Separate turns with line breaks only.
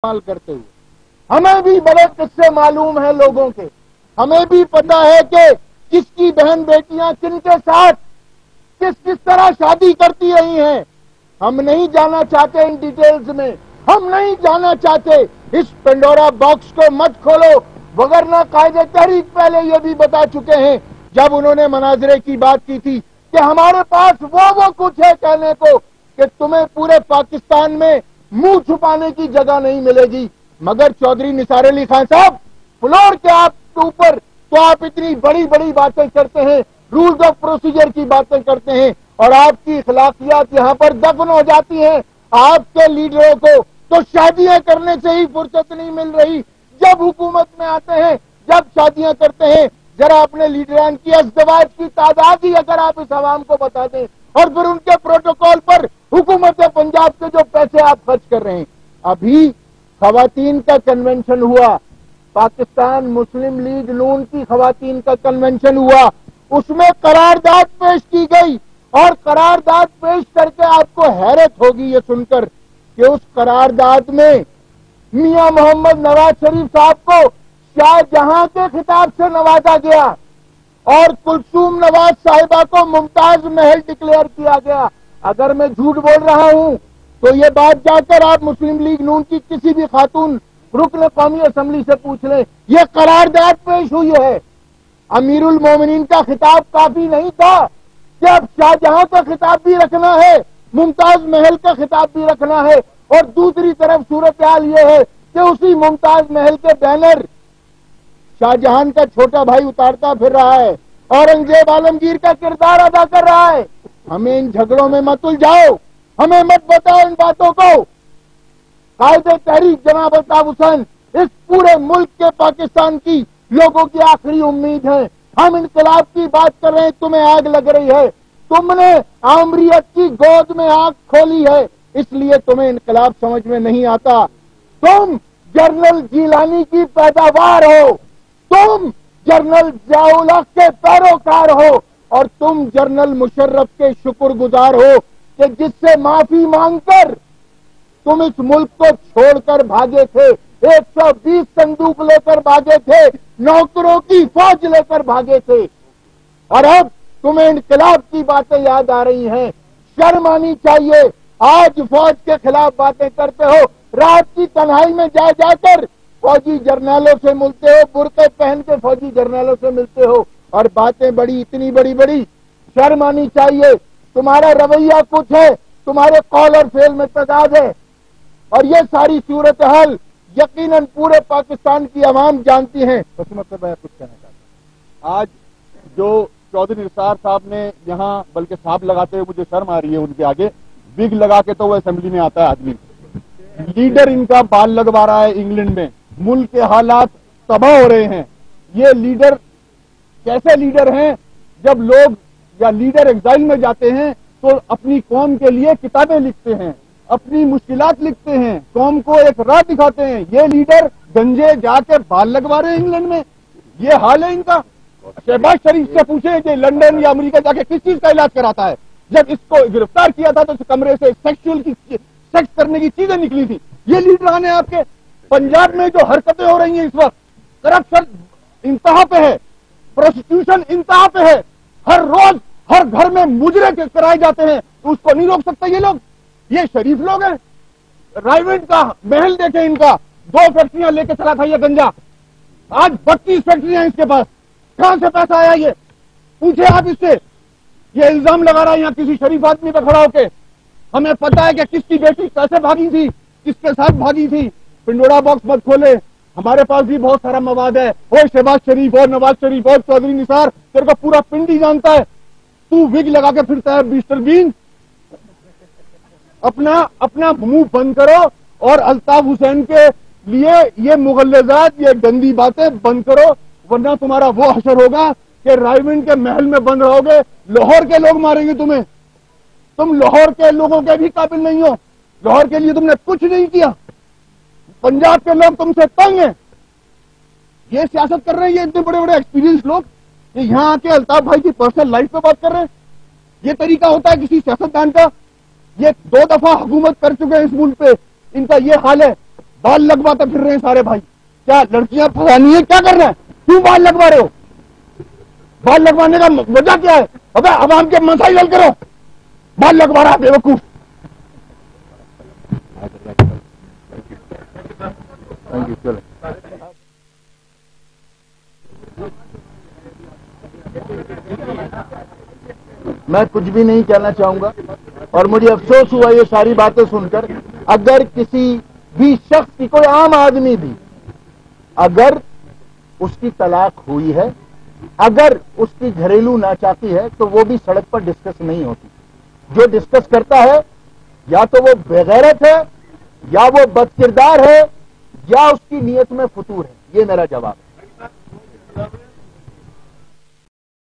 استعمال کرتے ہوئے ہمیں بھی بڑے قصے معلوم ہیں لوگوں کے، ہمیں بھی پتا ہے کہ کس کی بہن بیٹیاں کن کے ساتھ کس طرح شادی کرتی رہی ہیں۔ ہم نہیں جانا چاہتے ان ڈیٹیلز میں، ہم نہیں جانا چاہتے، اس پنڈورا باکس کو مت کھولو، وگرنہ قائد تحریک پہلے یہ بھی بتا چکے ہیں جب انہوں نے مناظرے کی بات کی تھی کہ ہمارے پاس وہ کچھ ہے کہنے کو کہ تمہیں پورے پاکستان میں منہ چھپانے کی جگہ نہیں ملے گی، مگر چودھری نثار علی خان صاحب فلور کے آپ کے اوپر تو آپ اتنی بڑی بڑی باتیں کرتے ہیں، رولز آف پروسیجر کی باتیں کرتے ہیں، اور آپ کی اخلاقیات یہاں پر دفن ہو جاتی ہیں۔ آپ کے لیڈروں کو تو شادیاں کرنے سے ہی فرصت نہیں مل رہی، جب حکومت میں آتے ہیں جب شادیاں کرتے ہیں۔ ذرا اپنے لیڈران کی ازدواج کی تعداد ہی اگر آپ اس عوام کو بتا دیں، اور پھر ان کے پروٹوکول پر حکومت پنجاب کے جو پیسے آپ خرچ کر رہے ہیں۔ ابھی خواتین کا کنونشن ہوا، پاکستان مسلم لیگ نون کی خواتین کا کنونشن ہوا، اس میں قرارداد پیش کی گئی، اور قرارداد پیش کر کے آپ کو حیرت ہوگی یہ سن کر کہ اس قرارداد میں میاں محمد نواز شریف صاحب کو شاہ جہاں کے خطاب سے نوازا گیا، اور کلثوم نواز صاحبہ کو ممتاز محل ڈکلیئر کیا گیا۔ اگر میں جھوٹ بول رہا ہوں تو یہ بات جا کر آپ مسلم لیگ نون کی کسی بھی خاتون رکن قومی اسمبلی سے پوچھ لیں، یہ قرارداد پیش ہوئی ہے۔ امیر المومنین کا خطاب کافی نہیں تھا کہ اب شاہ جہاں کا خطاب بھی رکھنا ہے، ممتاز محل کا خطاب بھی رکھنا ہے، اور دوسری طرف صورتحال یہ ہے کہ اسی ممتاز محل کے بینر شاہ جہان کا چھوٹا بھائی اتارتا پھر رہا ہے، اورنگزیب عالمگیر کا کردار ادا کر رہا ہے۔ ہمیں ان جھگڑوں میں مت الجھاؤ، ہمیں مت بتاؤ ان باتوں کو۔ قائد تحریک جناب الطاف حسین اس پورے ملک کے پاکستان کی لوگوں کی آخری امید ہے۔ ہم انقلاب کی بات کر رہے ہیں، تمہیں آگ لگ رہی ہے، تم نے آمریت کی گود میں آگ کھولی ہے، اس لیے تمہیں انقلاب سمجھ میں نہیں آتا۔ تم جنرل جیلانی کی پیداوار ہو، تم جنرل ضیاء الحق کے پیروکار ہو، اور تم جنرل مشرف کے شکر گزار ہو کہ جس سے معافی مانگ کر تم اس ملک کو چھوڑ کر بھاگے تھے، 120 صندوق لے کر بھاگے تھے، نوکروں کی فوج لے کر بھاگے تھے، اور اب تمہیں انقلاب کی باتیں یاد آ رہی ہیں۔ شرم آنی چاہیے، آج فوج کے خلاف باتیں کرتے ہو، رات کی تنہائی میں جا جا کر فوجی جرنیلوں سے ملتے ہو، برقعے پہن کے فوجی جرنیلوں سے ملتے ہو، اور باتیں بڑی اتنی بڑی بڑی۔ شرم آنی چاہیے، تمہارا رویہ کچھ ہے، تمہارے قول اور فعل میں تضاد ہے، اور یہ ساری صورتحال یقیناً پورے پاکستان کی عوام جانتی ہیں۔ قسمت سے میں کچھ کہنا چاہتا ہوں، آج جو چودھری نثار صاحب نے یہاں بلکہ صاحب لگاتے ہوئے مجھے شرم آ رہی ہے ان کے آگے، وگ لگا کے تو وہ اسمبلی میں آتا ہے آدمی، لیڈر ان کا بال لگوا رہا ہے انگلینڈ میں، ملک کے حالات تباہ ہو رہے ہیں۔ یہ لیڈر کیسے لیڈر ہیں؟ جب لوگ یا لیڈر ایگزائل میں جاتے ہیں تو اپنی قوم کے لیے کتابیں لکھتے ہیں، اپنی مشکلات لکھتے ہیں، قوم کو ایک راہ دکھاتے ہیں۔ یہ لیڈر گنجے جا کے بال لگوا رہے ہیں انگلینڈ میں، یہ حال ہے ان کا۔ شہباز شریف سے پوچھیں کہ لندن یا امریکہ جا کے کس چیز کا علاج کراتا ہے؟ جب اس کو گرفتار کیا تھا تو اس کمرے سے سیکس کرنے کی چیزیں نکلی تھی۔ یہ لیڈران ہیں آپ کے۔ پنجاب میں جو حرکتیں ہو رہی ہیں اس وقت، کرپشن انتہا پہ ہے، پروسٹیوشن انتہا پہ ہے، ہر روز ہر گھر میں مجرے کرائے جاتے ہیں، تو اس کو نہیں روک سکتے یہ لوگ؟ یہ شریف لوگ ہیں؟ رائیونٹ کا محل دیکھیں، ان کا 2 فیکٹریاں لے کے چلا تھا یہ گنجا، آج 32 فیکٹریاں اس کے پاس، کہاں سے پیسہ آیا؟ یہ پوچھے آپ اس سے۔ یہ الزام لگا رہا ہے یہاں کسی شریف آدمی پہ کھڑا ہو کے۔ ہمیں پتا ہے کہ کس کی بیٹی کیسے بھاگی تھی، کس کے ساتھ بھاگی تھی۔ پنڈورا باکس مت کھولے، ہمارے پاس بھی بہت سارا مواد ہے۔ اور شہباز شریف اور نواز شریف اور چودھری نثار، تیرے کو پورا پنڈ ہی جانتا ہے، تو وگ لگا کے پھرتا ہے مسٹر بین۔ اپنا منہ بند کرو، اور الطاف حسین کے لیے یہ مغلظات، یہ گندی باتیں بند کرو، ورنہ تمہارا وہ حشر ہوگا کہ رائیونٹ کے محل میں بند رہو گے، لاہور کے لوگ ماریں گے تمہیں۔ تم لاہور کے لوگوں کے بھی قابل نہیں ہو، لاہور کے لیے تم نے کچھ نہیں کیا، پنجاب کے لوگ تم سے تنگ ہیں۔ یہ سیاست کر رہے ہیں یہ اتنے بڑے بڑے ایکسپیرینس لوگ، کہ یہاں آ کے الطاف بھائی کی پرسنل لائف پہ بات کر رہے ہیں۔ یہ طریقہ ہوتا ہے کسی سیاستدان کا؟ یہ 2 دفعہ حکومت کر چکے ہیں اس ملک پہ، ان کا یہ حال ہے۔ بال لگواتے پھر رہے ہیں سارے بھائی. کیا لڑکیاں پھنسانی ہے؟ کیا کر رہے ہیں؟ کیوں بال لگوا رہے ہو؟ بال لگوانے کا وجہ کیا ہے؟ ابے عوام کے مسائل حل کرو. بال لگوا رہا بے وقوف. میں کچھ بھی نہیں کہنا چاہوں گا اور مجھے افسوس ہوا یہ ساری باتیں سن کر. اگر کسی بھی شخص کی، کوئی عام آدمی بھی، اگر اس کی طلاق ہوئی ہے، اگر اس کی گھریلو ناچاکی ہے، تو وہ بھی سڑک پر ڈسکس نہیں ہوتی. جو ڈسکس کرتا ہے یا تو وہ بےغیرت ہے، یا وہ بد کردار ہے، یا اس کی نیت میں فتور ہے. یہ میرا جواب ہے.